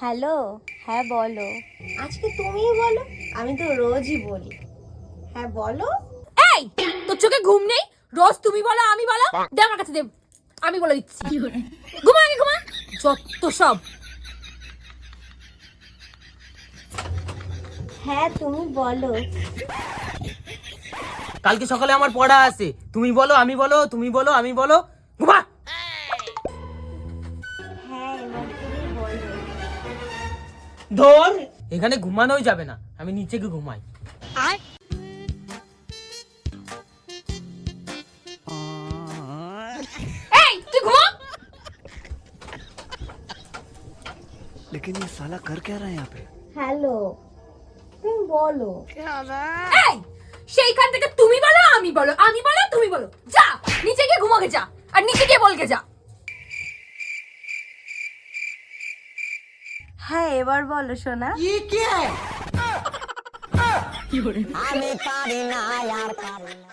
Hello, হ্যাঁ বলো। আজকে তুমিই বলো, আমি তো রোজই বলি। হ্যাঁ বলো। এই তোর চোখে ঘুম নেই? রোজ তুমি বলো আমি বলো। দে আমার কাছে দে, আমি বলে দিচ্ছি। ঘুমা আগে ঘুমা, যত সব। হ্যাঁ তুমি বলো। কালকে সকালে আমার পড়া আছে, তুমি বলো আমি বলো, তুমি বলো আমি বলো। ঘুমা। হ্যাঁ এবার তুমি বলো। ধর, এখানে ঘুমানোই যাবে না, আমি নিচে গিয়ে ঘুমাই। এই তুই ঘুমা। लेकिन ये साला कर क्या रहा है यहाँ पे? হ্যালো তুমি বলো। এই সেইখান থেকে তুমি বলো আমি বলো, আমি বলো তুমি বলো। যা নিচে গিয়ে ঘুমাকে যা, আর নিচে গিয়ে বলকে যা। হ্যাঁ এবার বলো সোনা। আমি পারি না আর পারি না।